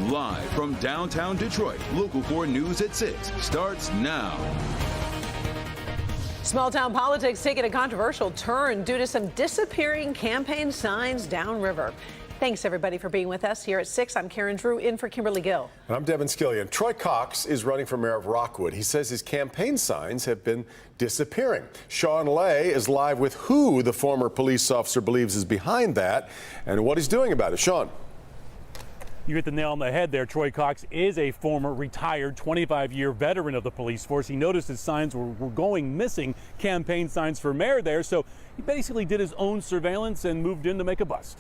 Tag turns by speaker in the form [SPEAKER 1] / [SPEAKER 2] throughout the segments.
[SPEAKER 1] Live from downtown Detroit, Local 4 News at 6 starts now.
[SPEAKER 2] Small town politics taking a controversial turn due to some disappearing campaign signs downriver. Thanks, everybody, for being with us here at 6. I'm Karen Drew, in for Kimberly Gill.
[SPEAKER 3] And I'm Devin Skillian. Troy Cox is running for mayor of Rockwood. He says his campaign signs have been disappearing. Sean Lay is live with who the former police officer believes is behind that and what he's doing about it. Sean.
[SPEAKER 4] You hit the nail on the head there. Troy Cox is a former retired 25-year veteran of the police force. He noticed his signs were going missing, campaign signs for mayor there, so he basically did his own surveillance and moved in to make a bust.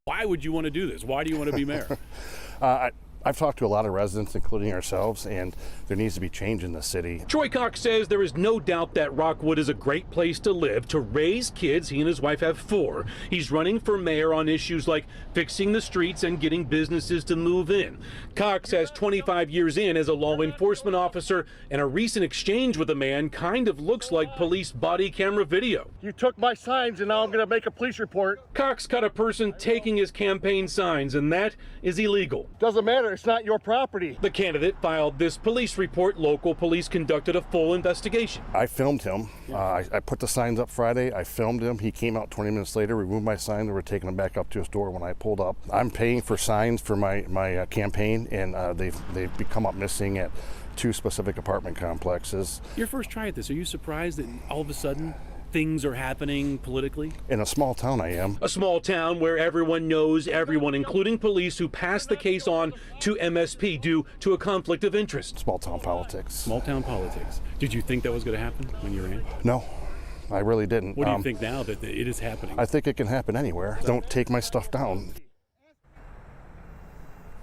[SPEAKER 4] Why would you want to do this? Why do you want to be mayor?
[SPEAKER 5] I've talked to a lot of residents, including ourselves, and there needs to be change in the city.
[SPEAKER 4] Troy Cox says there is no doubt that Rockwood is a great place to live, to raise kids. He and his wife have 4. He's running for mayor on issues like fixing the streets and getting businesses to move in. Cox has 25 years in as a law enforcement officer, and a recent exchange with a man kind of looks like police body camera video.
[SPEAKER 6] You took my signs and now I'm going to make a police report.
[SPEAKER 4] Cox caught a person taking his campaign signs, and that is illegal.
[SPEAKER 6] Doesn't matter. It's not your property.
[SPEAKER 4] The candidate filed this police report. Local police conducted a full investigation.
[SPEAKER 5] I filmed him. I put the signs up Friday. I filmed him. He came out 20 minutes later, removed my signs, and were taking them back up to his door when I pulled up. I'm paying for signs for my campaign, and they've become up missing at 2 specific apartment complexes.
[SPEAKER 4] Your first try at this, are you surprised that all of a sudden things are happening politically?
[SPEAKER 5] In a small town, I am.
[SPEAKER 4] A small town where everyone knows everyone, including police who passed the case on to MSP due to a conflict of interest.
[SPEAKER 5] Small town politics.
[SPEAKER 4] Small town politics. Did you think that was going to happen when you ran?
[SPEAKER 5] No, I really didn't.
[SPEAKER 4] What do you think now that it is happening?
[SPEAKER 5] I think it can happen anywhere. Don't take my stuff down.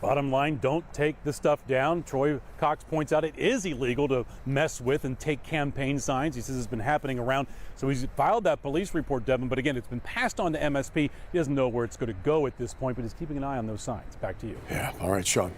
[SPEAKER 4] Bottom line, don't take the stuff down. Troy Cox points out it is illegal to mess with and take campaign signs. He says it's been happening around. So he's filed that police report, Devin. But again, it's been passed on to MSP. He doesn't know where it's going to go at this point, but he's keeping an eye on those signs. Back to you.
[SPEAKER 3] Yeah. All right, Sean.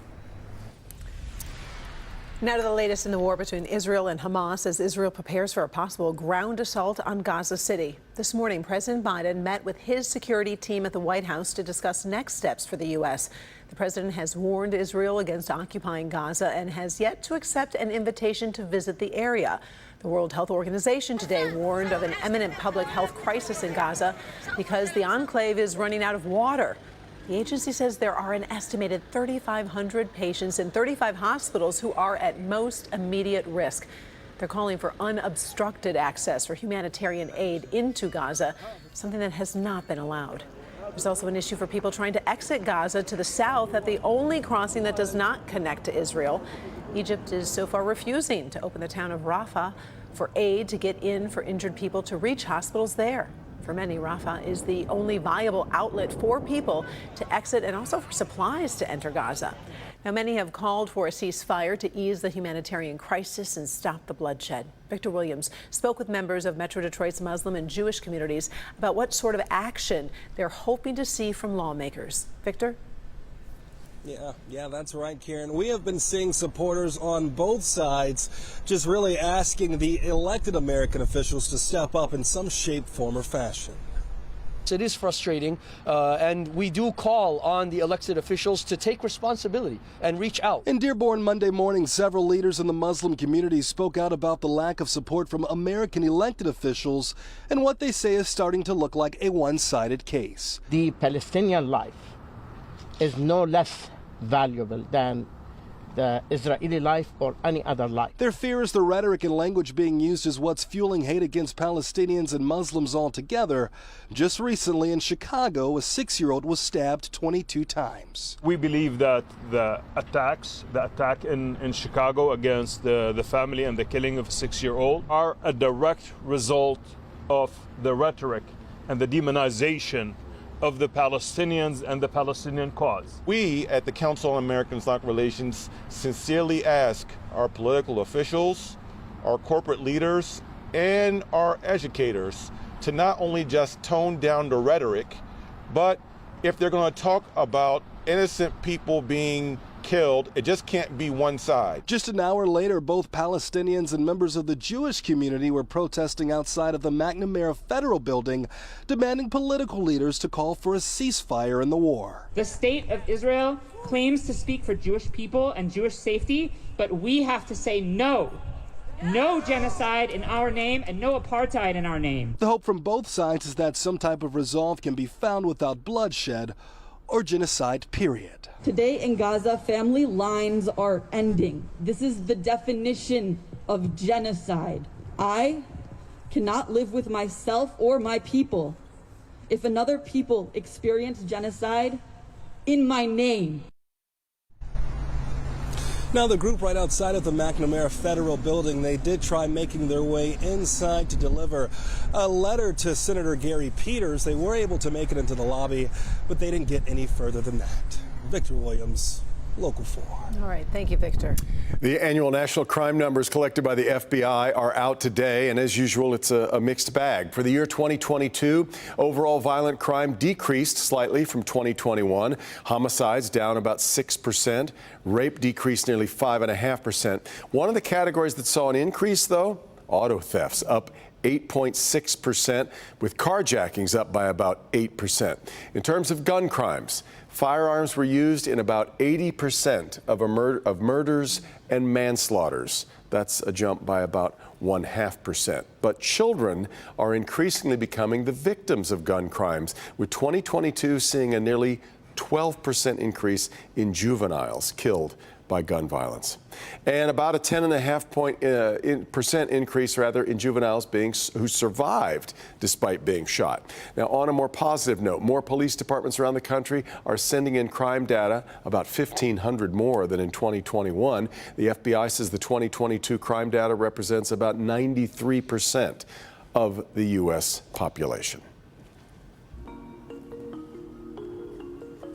[SPEAKER 2] Now to the latest in the war between Israel and Hamas as Israel prepares for a possible ground assault on Gaza City. This morning, President Biden met with his security team at the White House to discuss next steps for the U.S. The president has warned Israel against occupying Gaza and has yet to accept an invitation to visit the area. The World Health Organization today warned of an imminent public health crisis in Gaza because the enclave is running out of water. The agency says there are an estimated 3,500 patients in 35 hospitals who are at most immediate risk. They're calling for unobstructed access for humanitarian aid into Gaza, something that has not been allowed. There's also an issue for people trying to exit Gaza to the south at the only crossing that does not connect to Israel. Egypt is so far refusing to open the town of Rafah for aid to get in for injured people to reach hospitals there. For many, Rafah is the only viable outlet for people to exit and also for supplies to enter Gaza. Now, many have called for a ceasefire to ease the humanitarian crisis and stop the bloodshed. Victor Williams spoke with members of Metro Detroit's Muslim and Jewish communities about what sort of action they're hoping to see from lawmakers. Victor?
[SPEAKER 7] Yeah, that's right, Karen. We have been seeing supporters on both sides just really asking the elected American officials to step up in some shape, form, or fashion.
[SPEAKER 8] It is frustrating, and we do call on the elected officials to take responsibility and reach out.
[SPEAKER 7] In Dearborn Monday morning, several leaders in the Muslim community spoke out about the lack of support from American elected officials and what they say is starting to look like a one-sided case.
[SPEAKER 9] The Palestinian life is no less valuable than the Israeli life or any other life.
[SPEAKER 7] Their fear is the rhetoric and language being used is what's fueling hate against Palestinians and Muslims altogether. Just recently in Chicago, a 6-year-old was stabbed 22 times.
[SPEAKER 10] We believe that the attack in Chicago against the family and the killing of a 6-year-old are a direct result of the rhetoric and the demonization of the Palestinians and the Palestinian cause.
[SPEAKER 11] We at the Council on American-Islamic Relations sincerely ask our political officials, our corporate leaders, and our educators to not only just tone down the rhetoric, but if they're going to talk about innocent people being killed. It just can't be one side.
[SPEAKER 7] Just an hour later, both Palestinians and members of the Jewish community were protesting outside of the McNamara Federal Building, demanding political leaders to call for a ceasefire in the war.
[SPEAKER 12] The state of Israel claims to speak for Jewish people and Jewish safety, but we have to say no. No genocide in our name and no apartheid in our name.
[SPEAKER 7] The hope from both sides is that some type of resolve can be found without bloodshed or genocide, period.
[SPEAKER 13] Today in Gaza, family lines are ending. This is the definition of genocide. I cannot live with myself or my people if another people experience genocide in my name.
[SPEAKER 7] Now, the group right outside of the McNamara Federal Building, they did try making their way inside to deliver a letter to Senator Gary Peters. They were able to make it into the lobby, but they didn't get any further than that. Victor Williams, Local 4.
[SPEAKER 2] All right. Thank you, Victor.
[SPEAKER 3] The annual national crime numbers collected by the FBI are out today, and as usual, it's a mixed bag. For the year 2022, overall violent crime decreased slightly from 2021. Homicides down about 6%. Rape decreased nearly 5.5%. One of the categories that saw an increase, though, auto thefts up 8.6%, with carjackings up by about 8%. In terms of gun crimes, firearms were used in about 80% of murders and manslaughters. That's a jump by about 0.5%. But children are increasingly becoming the victims of gun crimes, with 2022 seeing a nearly 12% increase in juveniles killed by gun violence, and about a 10.5% increase in juveniles who survived despite being shot. Now, on a more positive note, more police departments around the country are sending in crime data, about 1,500 more than in 2021. The FBI says the 2022 crime data represents about 93% of the U.S. population.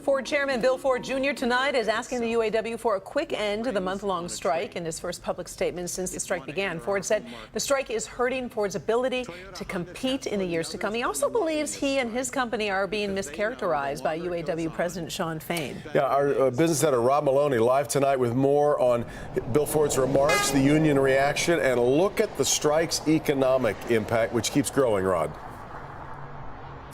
[SPEAKER 2] Ford Chairman Bill Ford Jr. tonight is asking the UAW for a quick end to the month-long strike. In his first public statement since the strike began, Ford said the strike is hurting Ford's ability to compete in the years to come. He also believes he and his company are being mischaracterized by UAW President Shawn Fain.
[SPEAKER 3] Yeah, our business editor Rob Maloney live tonight with more on Bill Ford's remarks, the union reaction, and a look at the strike's economic impact, which keeps growing, Rod.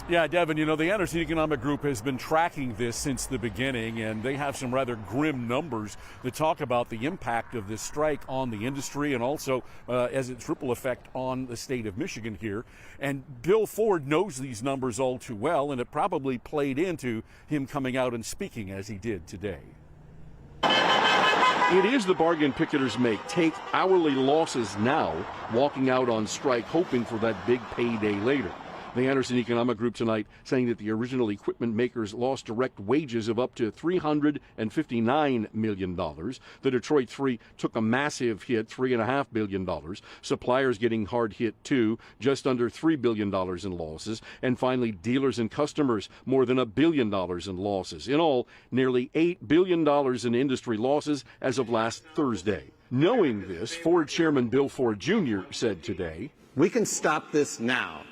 [SPEAKER 14] Yeah, Devin, you know, the Anderson Economic Group has been tracking this since the beginning, and they have some rather grim numbers that talk about the impact of this strike on the industry and also as its ripple effect on the state of Michigan here. And Bill Ford knows these numbers all too well, and it probably played into him coming out and speaking as he did today. It is the bargain picketers make. Take hourly losses now, walking out on strike, hoping for that big payday later. The Anderson Economic Group tonight saying that the original equipment makers lost direct wages of up to $359 million. The Detroit Three took a massive hit, $3.5 billion. Suppliers getting hard hit too, just under $3 billion in losses. And finally, dealers and customers, more than $1 billion in losses. In all, nearly $8 billion in industry losses as of last Thursday. Knowing this, Ford Chairman Bill Ford Jr. said today,
[SPEAKER 15] "We can stop this now.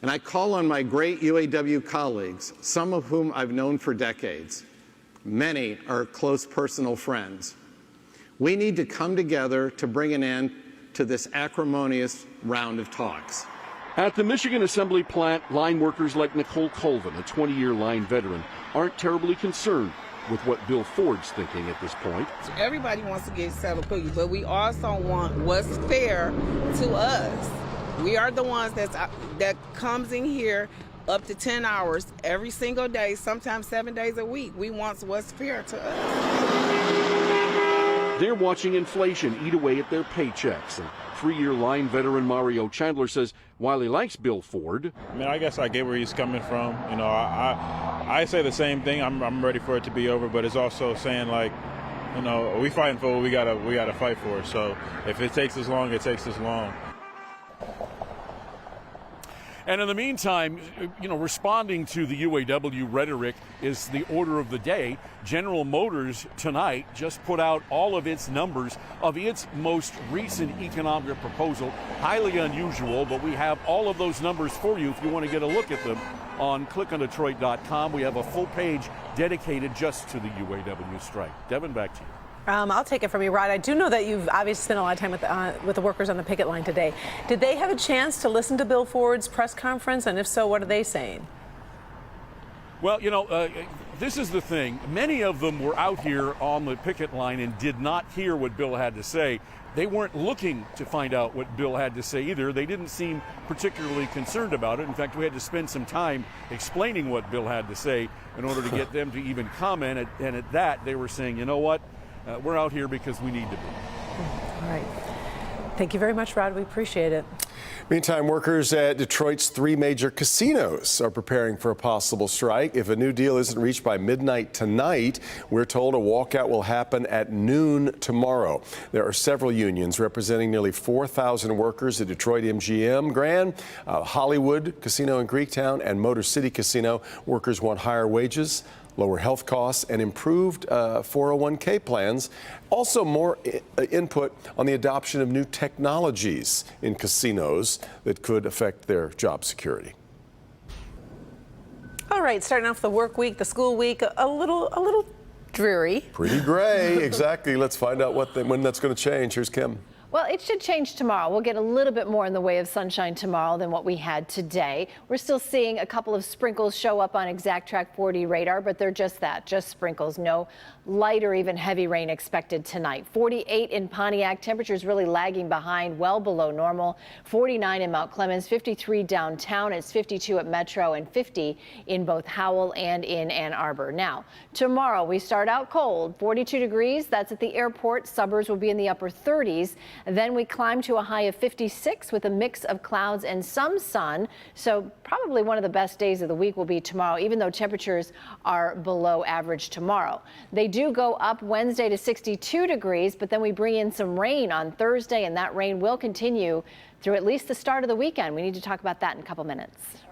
[SPEAKER 15] And I call on my great UAW colleagues, some of whom I've known for decades. Many are close personal friends. We need to come together to bring an end to this acrimonious round of talks."
[SPEAKER 14] At the Michigan Assembly plant, line workers like Nicole Colvin, a 20-year line veteran, aren't terribly concerned with what Bill Ford's thinking at this point.
[SPEAKER 16] Everybody wants to get settled quickly, but we also want what's fair to us. We are the ones that comes in here up to 10 hours every single day, sometimes 7 days a week. We want what's fair to us.
[SPEAKER 14] They're watching inflation eat away at their paychecks. And 3-year line veteran Mario Chandler says while he likes Bill Ford,
[SPEAKER 10] I mean, I guess I get where he's coming from. You know, I say the same thing. I'm ready for it to be over, but it's also saying, like, you know, we fighting for what we gotta fight for. So if it takes this long, it takes this long.
[SPEAKER 14] And in the meantime, you know, responding to the UAW rhetoric is the order of the day. General Motors tonight just put out all of its numbers of its most recent economic proposal. Highly unusual, but we have all of those numbers for you if you want to get a look at them
[SPEAKER 17] on clickondetroit.com. We have a full page dedicated just to the UAW strike. Devin, back to you.
[SPEAKER 2] I'll take it from you, Rod. I do know that you've obviously spent a lot of time with the workers on the picket line today. Did they have a chance to listen to Bill Ford's press conference? And if so, what are they saying?
[SPEAKER 17] Well, this is the thing. Many of them were out here on the picket line and did not hear what Bill had to say. They weren't looking to find out what Bill had to say either. They didn't seem particularly concerned about it. In fact, we had to spend some time explaining what Bill had to say in order to get them to even comment. And at that, they were saying, you know what? We're out here because we need to be.
[SPEAKER 2] All right. Thank you very much, Rod. We appreciate it.
[SPEAKER 3] Meantime, workers at Detroit's 3 major casinos are preparing for a possible strike. If a new deal isn't reached by midnight tonight, we're told a walkout will happen at noon tomorrow. There are several unions representing nearly 4,000 workers at Detroit MGM, Grand, Hollywood Casino in Greektown, and Motor City Casino. Workers want higher wages, lower health costs, and improved 401k plans. Also, more input on the adoption of new technologies in casinos that could affect their job security.
[SPEAKER 2] All right, starting off the work week, the school week, a little dreary.
[SPEAKER 3] Pretty gray, exactly. Let's find out when that's going to change. Here's Kim.
[SPEAKER 18] Well, it should change tomorrow. We'll get a little bit more in the way of sunshine tomorrow than what we had today. We're still seeing a couple of sprinkles show up on Exact Track 4D radar, but they're just that, just sprinkles. No light or even heavy rain expected tonight. 48 in Pontiac. Temperatures really lagging behind, well below normal. 49 in Mount Clemens, 53 downtown. It's 52 at Metro and 50 in both Howell and in Ann Arbor. Now, tomorrow we start out cold, 42 degrees. That's at the airport. Suburbs will be in the upper 30s. Then we climb to a high of 56 with a mix of clouds and some sun. So probably one of the best days of the week will be tomorrow, even though temperatures are below average tomorrow. They do go up Wednesday to 62 degrees, but then we bring in some rain on Thursday, and that rain will continue through at least the start of the weekend. We need to talk about that in a couple minutes.